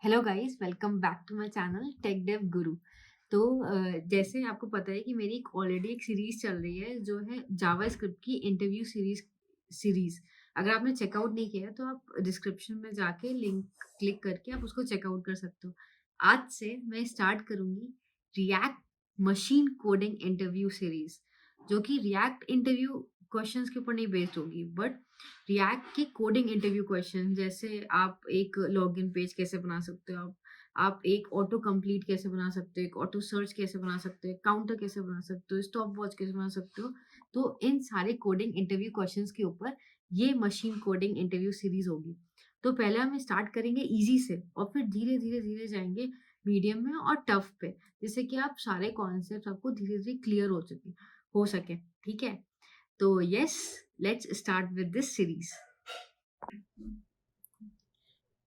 Hello guys, welcome back to my channel Tech Dev Guru. तो जैसे आपको पता है कि मेरी ऑलरेडी एक सीरीज चल रही है जो है जावास्क्रिप्ट की इंटरव्यू सीरीज। अगर आपने चेकआउट नहीं किया है तो आप डिस्क्रिप्शन में जाके लिंक क्लिक करके आप उसको चेकआउट कर सकते हो। आज से मैं स्टार्ट करूंगी react machine coding interview series, जो कि रिएक्ट इंटरव्यू क्वेश्चंस के ऊपर नहीं बेस्ड होगी, बट रिएक्ट के कोडिंग इंटरव्यू क्वेश्चन। जैसे आप एक लॉगिन पेज कैसे बना सकते हो, आप एक ऑटो कंप्लीट कैसे बना सकते हो, एक ऑटो सर्च कैसे बना सकते हो, काउंटर कैसे बना सकते हो, स्टॉप वॉच कैसे बना सकते हो। तो इन सारे कोडिंग इंटरव्यू क्वेश्चंस के ऊपर ये मशीन कोडिंग इंटरव्यू सीरीज होगी। तो पहले हम स्टार्ट करेंगे इजी से और फिर धीरे धीरे धीरे जाएंगे मीडियम में और टफ पे, जिससे कि आप सारे कॉन्सेप्ट आपको धीरे धीरे क्लियर हो सके। ठीक है, तो yes, let's start with this series.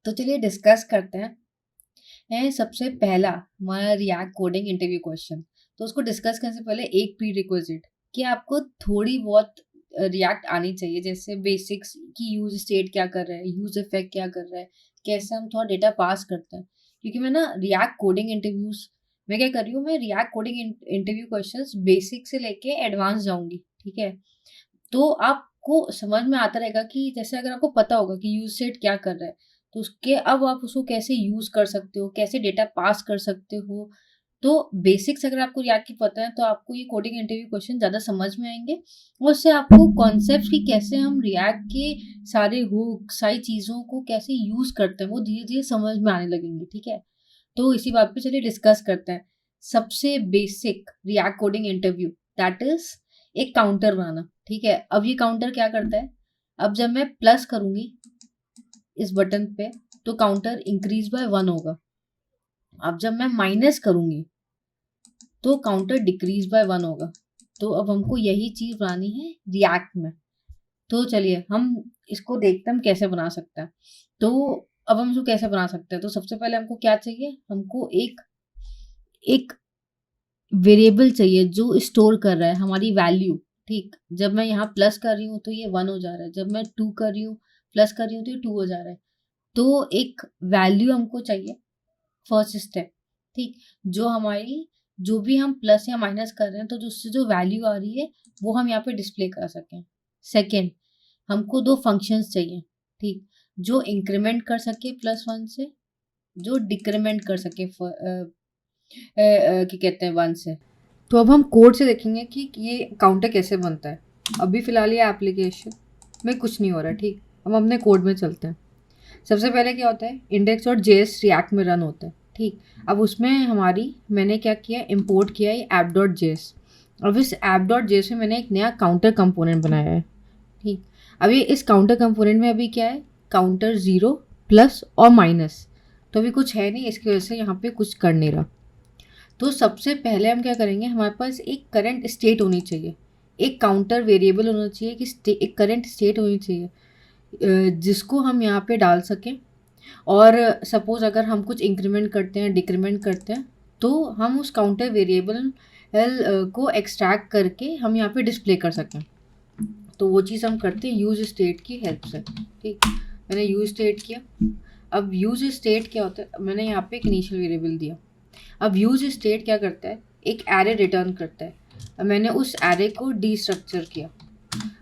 तो चलिए डिस्कस करते हैं। सबसे पहला हमारा रिएक्ट कोडिंग इंटरव्यू क्वेश्चन। तो उसको डिस्कस करने से पहले एक प्री रिक्विजिट कि आपको थोड़ी बहुत रिएक्ट आनी चाहिए, जैसे बेसिक्स की यूज स्टेट क्या कर रहा है, यूज इफेक्ट क्या कर रहा है, कैसे हम थोड़ा डेटा पास करते हैं। क्योंकि मैं ना रिएक्ट कोडिंग इंटरव्यूज मैं क्या कर रही हूँ, मैं react coding interview questions basic से लेके एडवांस जाऊंगी। ठीक है, तो आपको समझ में आता रहेगा कि जैसे अगर आपको पता होगा कि यूज सेट क्या कर रहा है, तो उसके अब आप उसको कैसे यूज कर सकते हो, कैसे डेटा पास कर सकते हो। तो बेसिक्स अगर आपको रिएक्ट की पता है तो आपको ये कोडिंग इंटरव्यू क्वेश्चन ज़्यादा समझ में आएंगे, और उससे आपको कॉन्सेप्ट की कैसे हम रिएक्ट के सारे हुक सारी चीज़ों को कैसे यूज करते हैं वो धीरे धीरे समझ में आने लगेंगे। ठीक है, तो इसी बात पे चलिए डिस्कस करते हैं। सबसे basic react coding interview, that is एक काउंटर बनाना। ठीक है, अब ये काउंटर क्या करता है, अब जब मैं प्लस करूंगी इस बटन पे तो काउंटर इंक्रीज बाय 1 होगा। अब जब मैं माइनस करूंगी तो काउंटर डिक्रीज बाय 1 होगा। तो अब हमको यही चीज बनानी है रिएक्ट में। तो चलिए हम इसको देखते हैं हम कैसे बना सकते हैं। तो अब हम इसको कैसे बना सकते हैं, तो सबसे पहले हमको क्या चाहिए, हमको एक एक वेरिएबल चाहिए जो स्टोर कर रहा है हमारी वैल्यू। ठीक, जब मैं यहाँ प्लस कर रही हूँ तो ये 1 हो जा रहा है, जब मैं 2 कर रही हूँ प्लस कर रही हूँ तो ये 2 हो जा रहा है। तो एक वैल्यू हमको चाहिए, फर्स्ट स्टेप। ठीक, जो हमारी जो भी हम प्लस या माइनस कर रहे हैं तो जो उससे जो वैल्यू आ रही है वो हम यहाँ पे डिस्प्ले कर सकें। सेकेंड, हमको दो फंक्शंस चाहिए। ठीक, जो इंक्रीमेंट कर सके +1 से, जो डिक्रीमेंट कर सके क्या कहते हैं 1 से। तो अब हम कोड से देखेंगे कि ये काउंटर कैसे बनता है। अभी फ़िलहाल ये एप्लीकेशन में कुछ नहीं हो रहा है। ठीक, हम अपने कोड में चलते हैं। सबसे पहले क्या होता है, इंडेक्स और जेएस रिएक्ट में रन होता है। ठीक, अब उसमें मैंने क्या किया, इंपोर्ट किया है ऐप डॉट जेएस। अब इस ऐप डॉट जेएस में मैंने एक नया काउंटर कंपोनेंट बनाया है। ठीक, अभी इस काउंटर कंपोनेंट में अभी क्या है, काउंटर 0 प्लस और माइनस। तो अभी कुछ है नहीं, इसकी वजह से यहाँ पे कुछ कर नहीं रहा। तो सबसे पहले हम क्या करेंगे, हमारे पास एक करंट स्टेट होनी चाहिए, एक काउंटर वेरिएबल होना चाहिए कि एक करंट स्टेट होनी चाहिए जिसको हम यहाँ पे डाल सकें। और सपोज अगर हम कुछ इंक्रीमेंट करते हैं डिक्रीमेंट करते हैं तो हम उस काउंटर वेरिएबल को एक्सट्रैक्ट करके हम यहाँ पे डिस्प्ले कर सकें। तो वो चीज़ हम करते हैं यूज स्टेट की हेल्प से। ठीक, मैंने यूज स्टेट किया। अब यूज स्टेट क्या होता है, मैंने यहाँ पे एक इनिशियल वेरिएबल दिया। अब यूज स्टेट क्या करता है, एक एरे रिटर्न करता है। अब मैंने उस एरे को डीस्ट्रक्चर किया।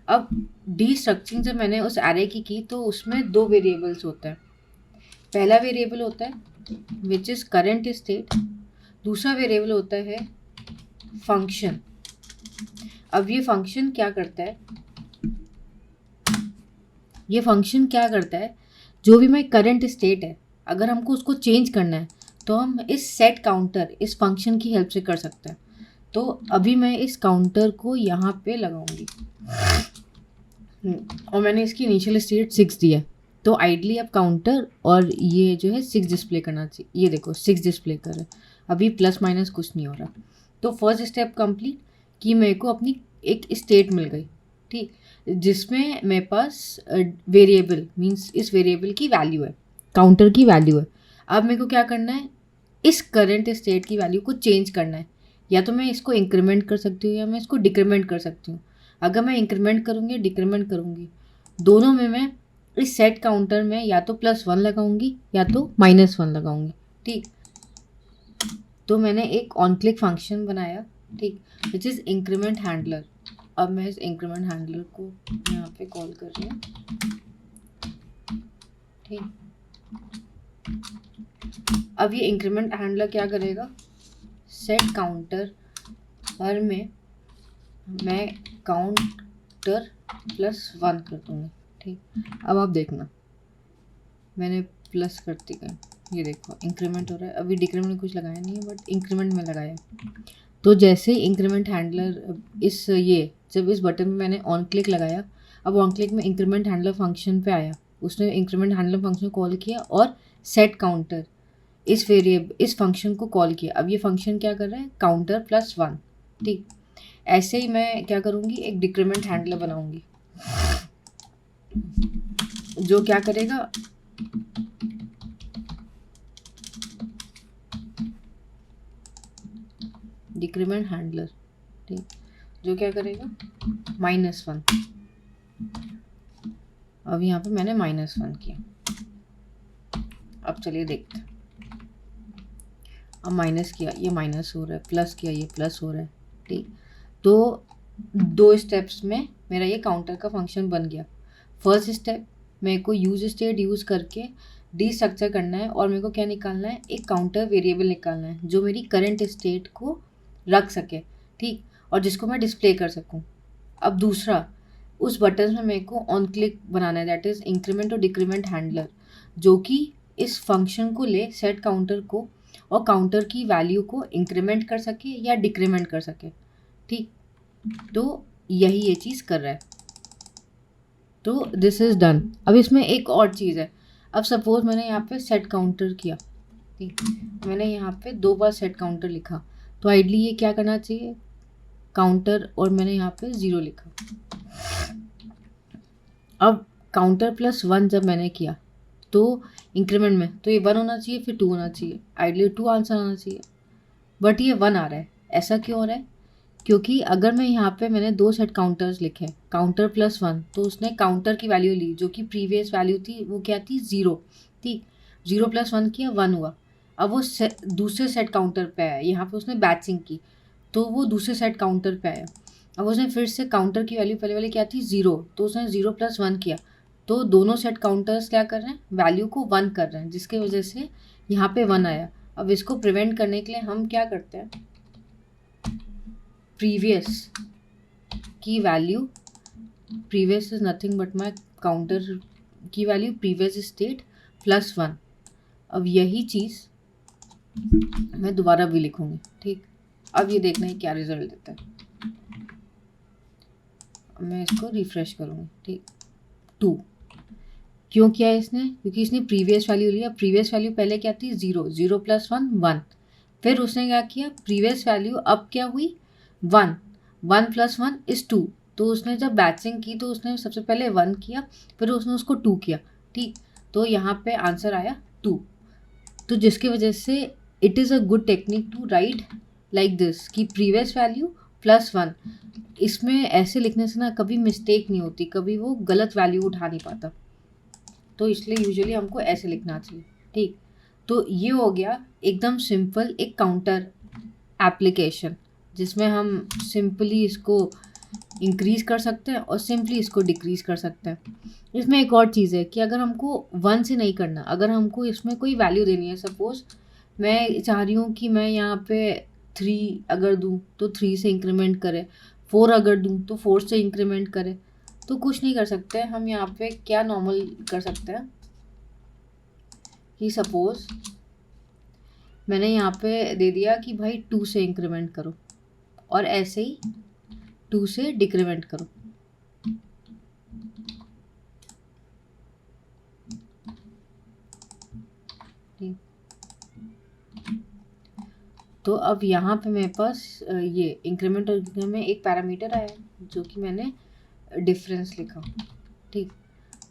अब डीस्ट्रक्चरिंग जब मैंने उस एरे की तो उसमें दो वेरिएबल्स होते हैं। पहला वेरिएबल होता है विच इज़ करंट स्टेट, दूसरा वेरिएबल होता है फंक्शन। अब ये फंक्शन क्या करता है, ये फंक्शन क्या करता है, जो भी मैं करंट स्टेट है अगर हमको उसको चेंज करना है तो हम इस सेट काउंटर इस फंक्शन की हेल्प से कर सकते हैं। तो अभी मैं इस काउंटर को यहाँ पे लगाऊंगी और मैंने इसकी इनिशियल स्टेट 6 दी है। तो आइडली अब काउंटर और ये जो है 6 डिस्प्ले करना चाहिए। ये देखो 6 डिस्प्ले कर रहा है, अभी प्लस माइनस कुछ नहीं हो रहा। तो फर्स्ट स्टेप कंप्लीट कि मेरे को अपनी एक स्टेट मिल गई। ठीक, जिसमें मेरे पास वेरिएबल मीन्स इस वेरिएबल की वैल्यू है, काउंटर की वैल्यू है। अब मेरे को क्या करना है, इस करंट स्टेट की वैल्यू को चेंज करना है। या तो मैं इसको इंक्रीमेंट कर सकती हूँ या मैं इसको डिक्रीमेंट कर सकती हूँ। अगर मैं इंक्रीमेंट करूँगी डिक्रीमेंट करूँगी, दोनों में मैं इस सेट काउंटर में या तो +1 लगाऊंगी या तो -1 लगाऊंगी। ठीक, तो मैंने एक ऑन क्लिक फंक्शन बनाया, ठीक, विच इज़ इंक्रीमेंट हैंडलर। अब मैं इस इंक्रीमेंट हैंडलर को यहाँ पे कॉल कर रही हूँ। ठीक, अब ये इंक्रीमेंट हैंडलर क्या करेगा, सेट काउंटर हर में मैं काउंटर +1 कर दूँगी। ठीक, अब आप देखना, मैंने प्लस करती गई, ये देखो इंक्रीमेंट हो रहा है। अभी डिक्रीमेंट में कुछ लगाया नहीं है, बट इंक्रीमेंट में लगाया। तो जैसे ही इंक्रीमेंट हैंडलर जब इस बटन में मैंने ऑन क्लिक लगाया, अब ऑन क्लिक में इंक्रीमेंट हैंडलर फंक्शन पे आया, उसने इंक्रीमेंट हैंडलर फंक्शन कॉल किया और सेट काउंटर इस फंक्शन को कॉल किया। अब ये फंक्शन क्या कर रहा है, काउंटर +1। ठीक, ऐसे ही मैं क्या करूँगी, एक डिक्रीमेंट हैंडलर बनाऊँगी जो क्या करेगा, डिक्रीमेंट हैंडलर, ठीक, जो क्या करेगा, -1। अब यहाँ पे मैंने -1 किया। अब चलिए देखते हैं, अब माइनस किया, ये माइनस हो रहा है, प्लस किया, ये प्लस हो रहा है। ठीक, तो 2 स्टेप्स में मेरा ये काउंटर का फंक्शन बन गया। फर्स्ट स्टेप, मेरे को यूज स्टेट यूज़ करके डिस्ट्रक्चर करना है और मेरे को क्या निकालना है, एक काउंटर वेरिएबल निकालना है जो मेरी करंट स्टेट को रख सके, ठीक, और जिसको मैं डिस्प्ले कर सकूं। अब दूसरा, उस बटन में मेरे को ऑन क्लिक बनाना है, दैट इज़ इंक्रीमेंट और डिक्रीमेंट हैंडलर, जो कि इस फंक्शन को ले, सेट काउंटर को, और काउंटर की वैल्यू को इंक्रीमेंट कर सके या डिक्रीमेंट कर सके। ठीक, तो यही ये चीज़ कर रहा है। तो दिस इज़ डन। अब इसमें एक और चीज़ है। अब सपोज मैंने यहाँ पे सेट काउंटर किया, ठीक, मैंने यहाँ पे 2 बार सेट काउंटर लिखा, तो आइडली ये क्या करना चाहिए, काउंटर, और मैंने यहाँ पे 0 लिखा। अब काउंटर +1 जब मैंने किया तो इंक्रीमेंट में, तो ये 1 होना चाहिए, फिर 2 होना चाहिए, आइडली 2 आंसर आना चाहिए, बट ये 1 आ रहा है। ऐसा क्यों हो रहा है, क्योंकि अगर मैं यहाँ पे मैंने 2 सेट काउंटर्स लिखे, काउंटर +1, तो उसने काउंटर की वैल्यू ली जो कि प्रीवियस वैल्यू थी, वो क्या थी, 0। ठीक, 0 + 1 किया, 1 हुआ। अब वो दूसरे सेट काउंटर पे आया, यहाँ पे उसने बैचिंग की, तो वो दूसरे सेट काउंटर पे आया। अब उसने फिर से काउंटर की वैल्यू पहले वाली क्या थी, 0, तो उसने 0 + 1 किया, तो दोनों सेट काउंटर्स क्या कर रहे हैं, वैल्यू को 1 कर रहे हैं, जिसकी वजह से यहाँ पे 1 आया। अब इसको प्रिवेंट करने के लिए हम क्या करते हैं, प्रीवियस की value, previous is nothing but my counter की वैल्यू, प्रीवियस स्टेट +1। अब यही चीज़ मैं दोबारा भी लिखूंगी। ठीक, अब ये देखना है क्या रिजल्ट देता है। मैं इसको रिफ्रेश करूँगी। ठीक, 2 क्यों किया इसने, क्योंकि इसने प्रीवियस वैल्यू लिया। प्रीवियस वैल्यू पहले क्या थी, 0, 0 + 1 1, फिर उसने क्या किया, प्रीवियस वैल्यू अब क्या हुई, 1, 1 + 1 = 2, तो उसने जब बैचिंग की तो उसने सबसे पहले 1 किया, फिर उसने उसको 2 किया। ठीक, तो यहाँ पे आंसर आया 2। तो जिसकी वजह से it is a good technique to write like this, कि प्रीवियस वैल्यू +1। इसमें ऐसे लिखने से ना कभी मिस्टेक नहीं होती, कभी वो गलत वैल्यू उठा नहीं पाता, तो इसलिए यूजुअली हमको ऐसे लिखना चाहिए। ठीक, तो ये हो गया एकदम सिंपल एक काउंटर एप्लीकेशन, जिसमें हम सिंपली इसको इंक्रीज कर सकते हैं और सिंपली इसको डिक्रीज कर सकते हैं। इसमें एक और चीज़ है कि अगर हमको 1 से नहीं करना, अगर हमको इसमें कोई वैल्यू देनी है, सपोज मैं चाह रही हूँ कि मैं यहाँ पे 3 अगर दूँ तो 3 से इंक्रीमेंट करे, 4 अगर दूँ तो 4 से इंक्रीमेंट करे, तो कुछ नहीं कर सकते हम यहाँ पे। क्या नॉर्मल कर सकते हैं कि सपोज मैंने यहाँ पे दे दिया कि भाई 2 से इंक्रीमेंट करो, और ऐसे ही 2 से डिक्रीमेंट करो। ठीक, तो अब यहाँ पे मेरे पास ये इंक्रीमेंट और डिक्रीमेंट में एक पैरामीटर आया जो कि मैंने डिफरेंस लिखा। ठीक,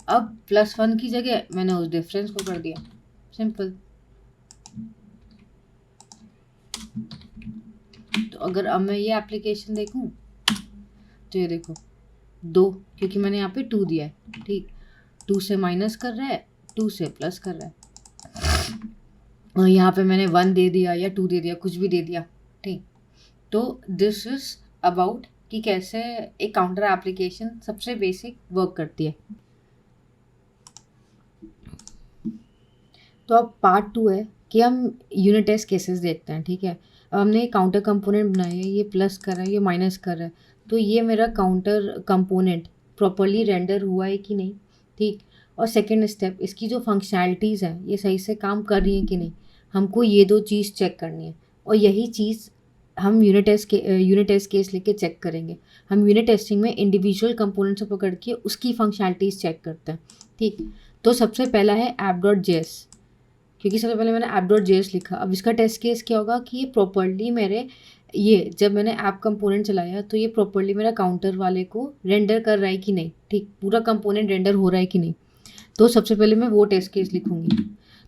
अब +1 की जगह मैंने उस डिफरेंस को कर दिया, सिंपल। तो अगर अब मैं ये एप्लीकेशन देखूं तो ये देखो 2, क्योंकि मैंने यहाँ पे 2 दिया है। ठीक, 2 से माइनस कर रहा है, 2 से प्लस कर रहा है, और यहाँ पे मैंने 1 दे दिया या 2 दे दिया, कुछ भी दे दिया, ठीक। तो दिस इज अबाउट कि कैसे एक काउंटर एप्लीकेशन सबसे बेसिक वर्क करती है। तो अब पार्ट 2 है कि हम यूनिट टेस्ट केसेस देखते हैं, ठीक है। अब हमने काउंटर कंपोनेंट बनाए है, ये प्लस कर रहा है, ये माइनस कर रहा है, तो ये मेरा काउंटर कंपोनेंट प्रॉपर्ली रेंडर हुआ है कि नहीं, ठीक। और सेकेंड स्टेप, इसकी जो फंक्शनैलिटीज़ हैं ये सही से काम कर रही हैं कि नहीं, हमको ये 2 चीज़ चेक करनी है। और यही चीज़ हम यूनिट टेस्ट केस लेके चेक करेंगे। हम यूनिट टेस्टिंग में इंडिविजुअल कंपोनेंट से पकड़ के उसकी फंक्शनैलिटीज़ चेक करते हैं, ठीक। तो सबसे पहला है app.js, क्योंकि सबसे पहले मैंने app.js लिखा। अब इसका टेस्ट केस क्या होगा कि ये प्रॉपर्ली मेरे ये जब मैंने ऐप कंपोनेंट चलाया तो ये प्रॉपर्ली मेरा काउंटर वाले को रेंडर कर रहा है कि नहीं, ठीक, पूरा कंपोनेंट रेंडर हो रहा है कि नहीं। तो सबसे पहले मैं वो टेस्ट केस लिखूँगी।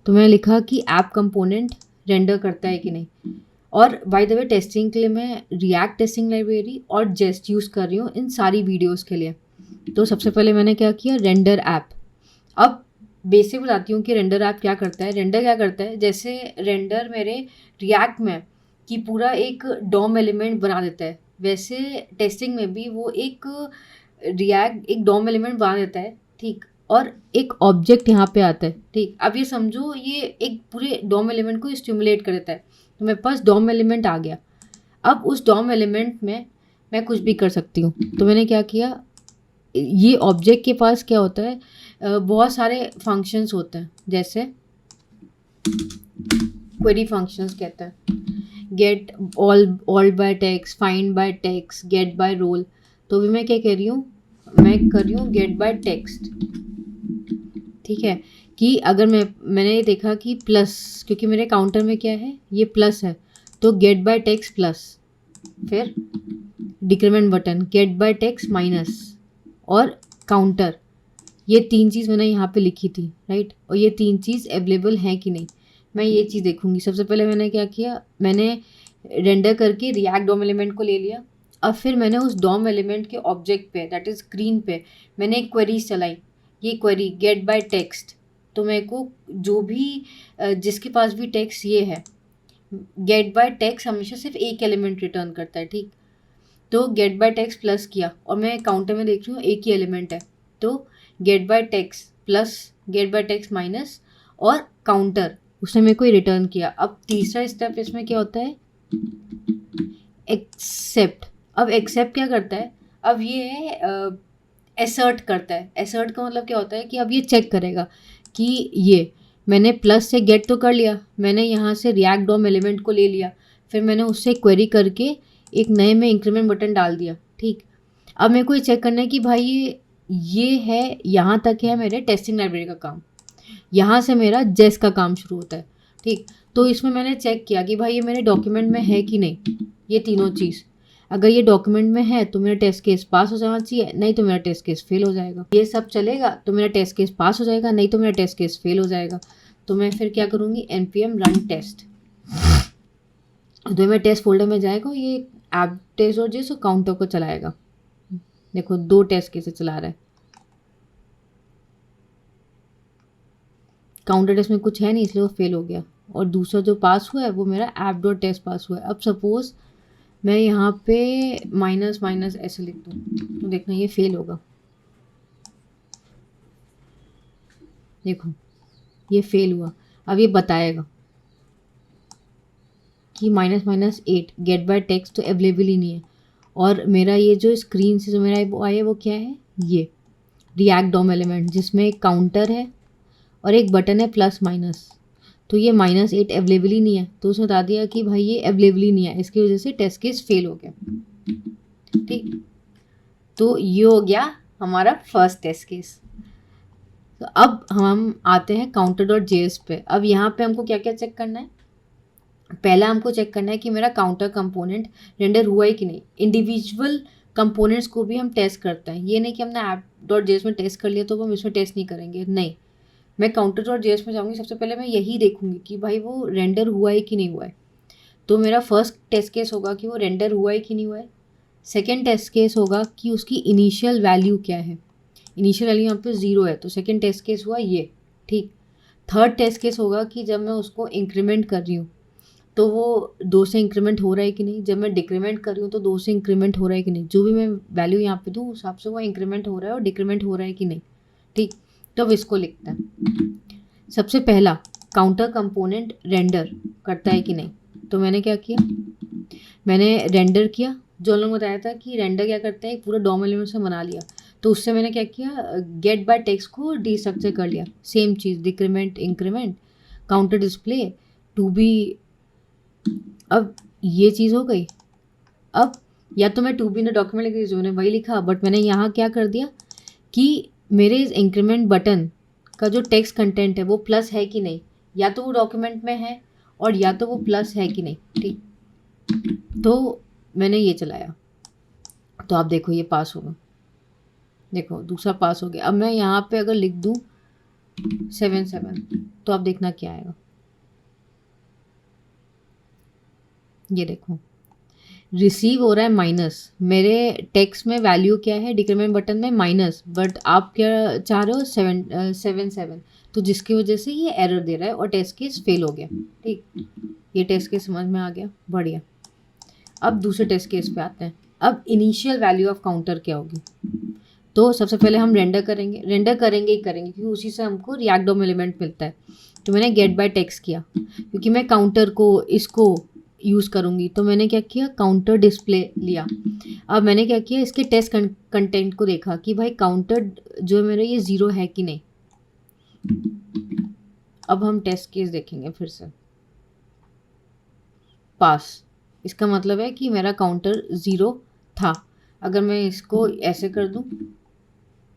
तो मैंने लिखा कि ऐप कंपोनेंट रेंडर करता है कि नहीं। और बाय द वे टेस्टिंग के लिए मैं रिएक्ट टेस्टिंग लाइब्रेरी और जेस्ट यूज़ कर रही हूँ इन सारी वीडियोस के लिए। तो सबसे पहले मैंने क्या किया, रेंडर ऐप। अब बेसिक बताती हूँ कि रेंडर ऐप क्या करता है। रेंडर क्या करता है, जैसे रेंडर मेरे रिएक्ट में कि पूरा एक डॉम एलिमेंट बना देता है, वैसे टेस्टिंग में भी वो एक डॉम एलिमेंट बना देता है, ठीक। और एक ऑब्जेक्ट यहाँ पे आता है, ठीक। अब ये समझो ये एक पूरे डॉम एलिमेंट को स्टिमुलेट कर देता है। तो मेरे पास डॉम एलिमेंट आ गया। अब उस डॉम एलिमेंट में मैं कुछ भी कर सकती हूँ। तो मैंने क्या किया, ये ऑब्जेक्ट के पास क्या होता है, बहुत सारे फंक्शंस होते हैं, जैसे क्वेरी फंक्शंस कहते हैं, get all by text, find by text, get by role. तो भी मैं क्या कर रही हूँ, मैं कर रही हूँ गेट बाय टेक्स्ट, ठीक है। कि अगर मैंने देखा कि प्लस, क्योंकि मेरे काउंटर में क्या है, ये प्लस है, तो गेट बाय टेक्स्ट प्लस, फिर decrement button get by text minus और काउंटर, ये 3 चीज़ मैंने यहाँ पे लिखी थी, राइट। और ये 3 चीज़ अवेलेबल हैं कि नहीं, मैं ये चीज़ देखूँगी। सबसे पहले मैंने क्या किया, मैंने रेंडर करके रिएक्ट डॉम एलिमेंट को ले लिया। अब फिर मैंने उस डॉम एलिमेंट के ऑब्जेक्ट पे, दैट इज़ स्क्रीन पे, मैंने एक क्वेरी चलाई। ये क्वेरी गेट बाय टेक्स्ट, तो मेरे को जो भी जिसके पास भी टेक्स्ट ये है, गेट बाय टेक्स्ट हमेशा सिर्फ एक एलिमेंट रिटर्न करता है, ठीक। तो गेट बाय टेक्स्ट प्लस किया और मैं काउंटर में देख रही हूँ एक ही एलिमेंट है, तो get by text plus get by text minus और काउंटर, उसने मेरे को रिटर्न किया। अब तीसरा स्टेप इसमें क्या होता है, एक्सेप्ट। अब एक्सेप्ट क्या करता है, अब ये एसर्ट करता है। एसर्ट का मतलब क्या होता है कि अब ये चेक करेगा कि ये मैंने प्लस से गेट तो कर लिया, मैंने यहाँ से रिएक्ट डॉम एलिमेंट को ले लिया, फिर मैंने उससे क्वेरी करके एक नए में इंक्रीमेंट बटन डाल दिया, ठीक। अब मेरे को ये चेक करना है कि भाई ये है, यहाँ तक है मेरे टेस्टिंग लाइब्रेरी का काम, यहाँ से मेरा जेस का काम शुरू होता है, ठीक। तो इसमें मैंने चेक किया कि भाई ये मेरे डॉक्यूमेंट में है कि नहीं, ये तीनों चीज़। अगर ये डॉक्यूमेंट में है तो मेरा टेस्ट केस पास हो जाना चाहिए, नहीं तो मेरा टेस्ट केस फेल हो जाएगा। ये सब चलेगा तो मेरा टेस्ट केस पास हो जाएगा, नहीं तो मेरा टेस्ट केस फेल हो जाएगा। तो मैं फिर क्या करूँगी, npm रन टेस्ट, तो मेरे टेस्ट फोल्डर में जाएगा, ये ऐप टेस्ट और जिस काउंटर को चलाएगा। देखो 2 टेस्ट केसेस चला रहा है, काउंटर टेस्ट में कुछ है नहीं इसलिए वो फेल हो गया, और दूसरा जो पास हुआ है वो मेरा app.test पास हुआ है। अब सपोज़ मैं यहाँ पे माइनस माइनस ऐसे लिख दूँ तो देखना ये फेल होगा, देखो ये फेल हुआ। अब ये बताएगा कि -8 गेट बाय टेक्स्ट तो अवेलेबल ही नहीं है, और मेरा ये जो स्क्रीन से जो मेरा वो आया वो क्या है, ये रिएक्ट डॉम एलिमेंट जिसमें एक काउंटर है और एक बटन है प्लस माइनस, तो ये -8 अवेलेबल ही नहीं है, तो उसने बता दिया कि भाई ये अवेलेबल ही नहीं है, इसकी वजह से टेस्ट केस फेल हो गया, ठीक। तो ये हो गया हमारा फर्स्ट टेस्ट केस। तो अब हम आते हैं counter.js पे। अब यहाँ पे हमको क्या क्या चेक करना है, पहला हमको चेक करना है कि मेरा काउंटर कंपोनेंट रेंडर हुआ है कि नहीं। इंडिविजुअल कंपोनेंट्स को भी हम टेस्ट करते हैं, ये नहीं कि हमने app.js में टेस्ट कर लिया तो हम इसमें टेस्ट नहीं करेंगे, नहीं। मैं counter.js में जाऊँगी, सबसे पहले मैं यही देखूँगी कि भाई वो रेंडर हुआ है कि नहीं हुआ है। तो मेरा फर्स्ट टेस्ट केस होगा कि वो रेंडर हुआ है कि नहीं हुआ है। सेकेंड टेस्ट केस होगा कि उसकी इनिशियल वैल्यू क्या है। इनिशियल वैल्यू यहाँ पे 0 है, तो सेकंड टेस्ट केस हुआ ये, ठीक। थर्ड टेस्ट केस होगा कि जब मैं उसको इंक्रीमेंट कर रही हूँ तो वो 2 से इंक्रीमेंट हो रहा है कि नहीं, जब मैं डिक्रीमेंट कर रही हूँ तो 2 से इंक्रीमेंट हो रहा है कि नहीं, जो भी मैं वैल्यू यहाँ पे दूँ उस हिसाब से वो इंक्रीमेंट हो रहा है और डिक्रीमेंट हो रहा है कि नहीं, ठीक। तो अब इसको लिखते हैं। सबसे पहला काउंटर कंपोनेंट रेंडर करता है कि नहीं, तो मैंने क्या किया, मैंने रेंडर किया। जो हम लोग बताया था कि रेंडर क्या करता है, पूरा डॉम एलिमेंट से बना लिया, तो उससे मैंने क्या किया, गेट बाय टेक्स्ट को डिस्ट्रक्चर कर लिया। सेम चीज़ decrement increment counter display to be. अब ये चीज़ हो गई। अब या तो मैं टू बी ने डॉक्यूमेंट लिख दी, जो मैंने वही लिखा, बट मैंने यहाँ क्या कर दिया कि मेरे इस इंक्रीमेंट बटन का जो टेक्स्ट कंटेंट है वो प्लस है कि नहीं, या तो वो डॉक्यूमेंट में है और या तो वो प्लस है कि नहीं, ठीक। तो मैंने ये चलाया, तो आप देखो ये पास होगा, देखो दूसरा पास हो गया। अब मैं यहाँ पे अगर लिख दूँ 7 तो आप देखना क्या आएगा, ये देखो रिसीव हो रहा है माइनस। मेरे टेक्स्ट में वैल्यू क्या है, डिक्रीमेंट बटन में माइनस, बट आप क्या चाह रहे हो 7, तो जिसकी वजह से ये एरर दे रहा है और टेस्ट केस फेल हो गया, ठीक। ये टेस्ट केस समझ में आ गया, बढ़िया। अब दूसरे टेस्ट केस पे आते हैं। अब इनिशियल वैल्यू ऑफ काउंटर क्या होगी, तो सबसे पहले हम रेंडर करेंगे ही करेंगे क्योंकि उसी से हमको रिएक्ट डॉम एलिमेंट मिलता है। तो मैंने गेट बाय टेक्स्ट किया, क्योंकि मैं काउंटर को इसको यूज़ करूँगी, तो मैंने क्या किया, काउंटर डिस्प्ले लिया। अब मैंने क्या किया, इसके टेस्ट कंटेंट को देखा कि भाई काउंटर जो है मेरा ये 0 है कि नहीं। अब हम टेस्ट केस देखेंगे फिर से, पास, इसका मतलब है कि मेरा काउंटर 0 था। अगर मैं इसको ऐसे कर दूं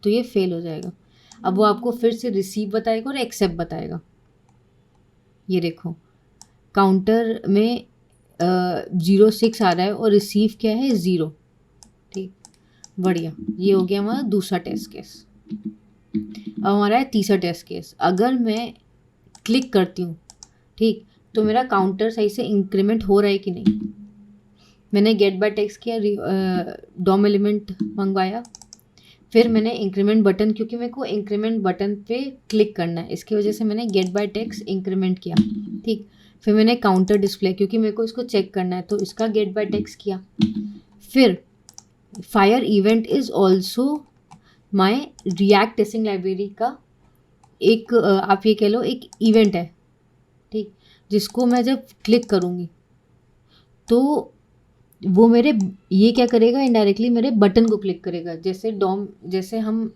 तो ये फेल हो जाएगा। अब वो आपको फिर से रिसीव बताएगा और एक्सेप्ट बताएगा। ये देखो काउंटर में 06 आ रहा है और रिसीव क्या है 0, ठीक, बढ़िया। ये हो गया हमारा दूसरा टेस्ट केस। अब हमारा है तीसरा टेस्ट केस। अगर मैं क्लिक करती हूँ, ठीक, तो मेरा काउंटर सही से इंक्रीमेंट हो रहा है कि नहीं। मैंने गेट बाय टेक्स्ट किया, डॉम एलिमेंट मंगवाया, फिर मैंने इंक्रीमेंट बटन, क्योंकि मेरे को इंक्रीमेंट बटन पे क्लिक करना है, इसकी वजह से मैंने गेट बाय टेक्स्ट इंक्रीमेंट किया, ठीक। फिर मैंने काउंटर डिस्प्ले, क्योंकि मेरे को इसको चेक करना है, तो इसका गेट बाय टेक्स्ट किया। फिर fire event is also my react testing library का एक आप ये कह लो एक इवेंट है, ठीक, जिसको मैं जब क्लिक करूँगी तो वो मेरे ये क्या करेगा, इनडायरेक्टली मेरे बटन को क्लिक करेगा। जैसे हम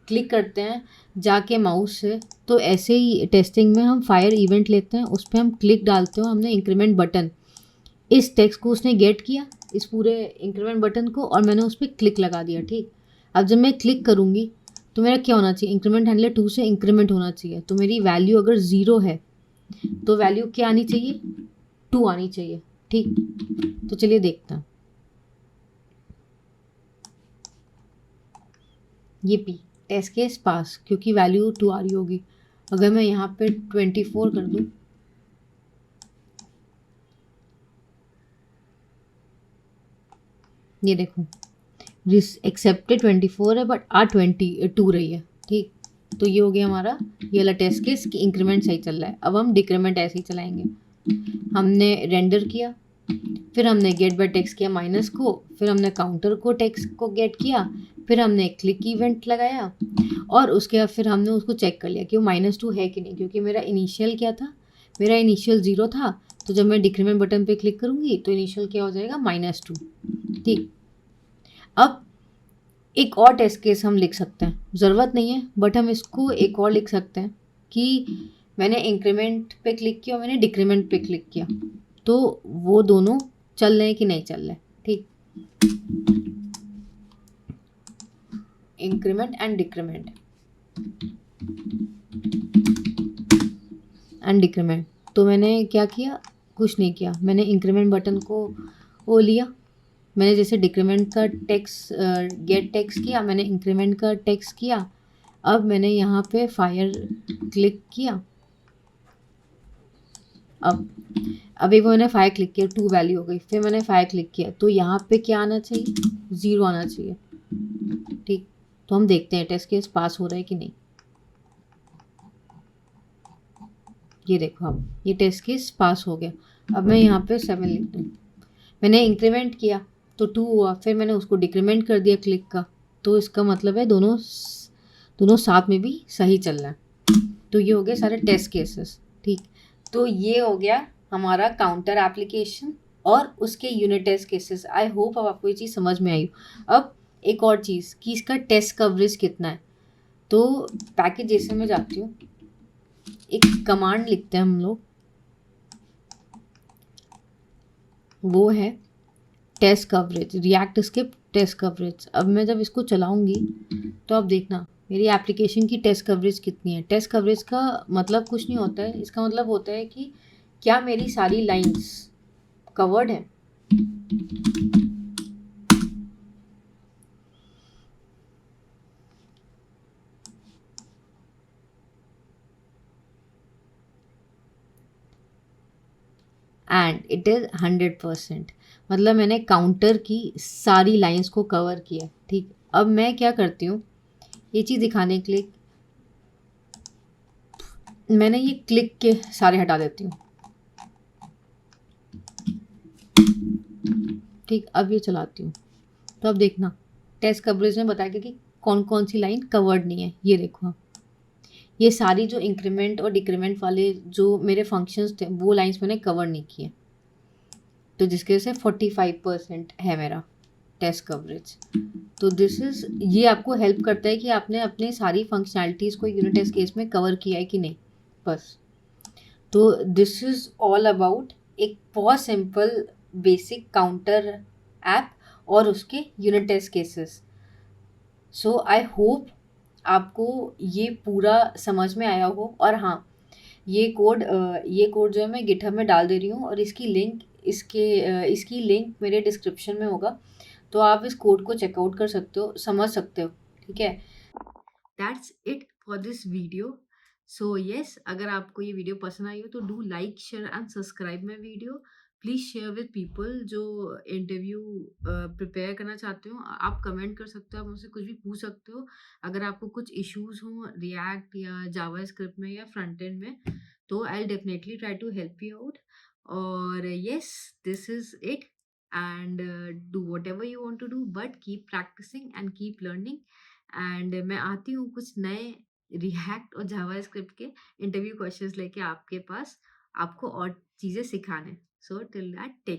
क्लिक करते हैं जाके माउस से, तो ऐसे ही टेस्टिंग में हम फायर इवेंट लेते हैं, उस पर हम क्लिक डालते हो, हमने इंक्रीमेंट बटन, इस टेक्स्ट को उसने गेट किया, इस पूरे इंक्रीमेंट बटन को, और मैंने उस पर क्लिक लगा दिया, ठीक। अब जब मैं क्लिक करूँगी तो मेरा क्या होना चाहिए, इंक्रीमेंट हैंडलर 2 से इंक्रीमेंट होना चाहिए। तो मेरी वैल्यू अगर 0 है तो वैल्यू क्या आनी चाहिए, 2 आनी चाहिए, ठीक। तो चलिए देखते हैं। ये पी टेस्ट केस पास, क्योंकि वैल्यू 2 आ रही होगी। अगर मैं यहाँ पे 24 कर दूँ, ये देखो एक्सेप्टेड 24 है बट R22 रही है, ठीक। तो ये हो गया हमारा ये वाला टेस्ट केस कि इंक्रीमेंट सही चल रहा है। अब हम डिक्रीमेंट ऐसे ही चलाएंगे। हमने रेंडर किया, फिर हमने गेट बाय टेक्स्ट किया माइनस को, फिर हमने काउंटर को टेक्स्ट को गेट किया, फिर हमने क्लिक इवेंट लगाया, और उसके बाद फिर हमने उसको चेक कर लिया कि वो -2 है कि नहीं, क्योंकि मेरा इनिशियल क्या था, मेरा इनिशियल 0 था। तो जब मैं डिक्रीमेंट बटन पे क्लिक करूँगी तो इनिशियल क्या हो जाएगा, -2, ठीक। अब एक और टेस्ट केस हम लिख सकते हैं, ज़रूरत नहीं है बट हम इसको एक और लिख सकते हैं कि मैंने इंक्रीमेंट पे क्लिक किया और मैंने डिक्रीमेंट पे क्लिक किया, तो वो दोनों चल रहे हैं कि नहीं चल रहे, ठीक। इंक्रीमेंट एंड डिक्रीमेंट तो मैंने क्या किया, कुछ नहीं किया, मैंने इंक्रीमेंट बटन को वो लिया, मैंने जैसे डिक्रीमेंट का टेक्स्ट गेट टेक्स्ट किया, मैंने इंक्रीमेंट का टेक्स्ट किया। अब मैंने यहाँ पे फायर क्लिक किया। अब एक मैंने फायर क्लिक किया, 2 वैल्यू हो गई। फिर मैंने फायर क्लिक किया, तो यहाँ पे क्या आना चाहिए, 0 आना चाहिए, ठीक। तो हम देखते हैं टेस्ट केस पास हो रहा है कि नहीं। ये देखो, अब ये टेस्ट केस पास हो गया। अब मैं यहाँ पे 7 लिखती हूँ। मैंने इंक्रीमेंट किया तो 2 हुआ, फिर मैंने उसको डिक्रीमेंट कर दिया क्लिक का, तो इसका मतलब है दोनों दोनों साथ में भी सही चल रहा है। तो ये हो गए सारे टेस्ट केसेस। ठीक, तो ये हो गया हमारा काउंटर एप्लीकेशन और उसके unit test cases. I hope अब आपको ये चीज़ समझ में आई। अब एक और चीज़ कि इसका टेस्ट कवरेज कितना है। तो पैकेज जैसे मैं जाती हूँ, एक कमांड लिखते हैं हम लोग, वो है test coverage, React skip test coverage. अब मैं जब इसको चलाऊंगी तो अब देखना मेरी एप्लीकेशन की टेस्ट कवरेज कितनी है। टेस्ट कवरेज का मतलब कुछ नहीं होता है, इसका मतलब होता है कि क्या मेरी सारी लाइंस कवर्ड है। एंड इट इज़ 100%, मतलब मैंने काउंटर की सारी लाइंस को कवर किया। ठीक, अब मैं क्या करती हूँ, ये चीज़ दिखाने के लिए मैंने ये क्लिक के सारे हटा देती हूँ। ठीक, अब ये चलाती हूँ तो अब देखना टेस्ट कवरेज में बताएगा कि कौन कौन सी लाइन कवर्ड नहीं है। ये देखो, ये सारी जो इंक्रीमेंट और डिक्रीमेंट वाले जो मेरे फंक्शंस थे वो लाइंस मैंने कवर नहीं किए, तो जिसकी वजह से 45% है मेरा टेस्ट कवरेज। तो दिस इज़, ये आपको हेल्प करता है कि आपने अपने सारी फंक्शनैलिटीज़ को यूनिट टेस्ट केस में कवर किया है कि नहीं, बस। तो दिस इज़ ऑल अबाउट एक बहुत सिंपल बेसिक काउंटर ऐप और उसके unit test cases. So I hope आपको ये पूरा समझ में आया हो। और हाँ, ये कोड जो है मैं गिटहब में डाल दे रही हूँ और इसकी लिंक मेरे डिस्क्रिप्शन में होगा, तो आप इस कोड को चेकआउट कर सकते हो, समझ सकते हो। ठीक है, that's it for this video. So yes, अगर आपको ये वीडियो पसंद आई हो तो do like, share and subscribe my video. Please share with people जो इंटरव्यू प्रिपेयर करना चाहते हो। आप कमेंट कर सकते हो, आप मुझसे कुछ भी पूछ सकते हो। अगर आपको कुछ इश्यूज हों रिएक्ट या जावा स्क्रिप्ट में या फ्रंट एंड में, तो I definitely try to help you out. और yes, this is it, and do whatever you want to do, but keep practising and keep learning. And मैं आती हूँ कुछ नए रिएक्ट और जावा स्क्रिप्ट के इंटरव्यू क्वेश्चंस लेके आपके पास, आपको और चीज़ें सिखाने। So till that, take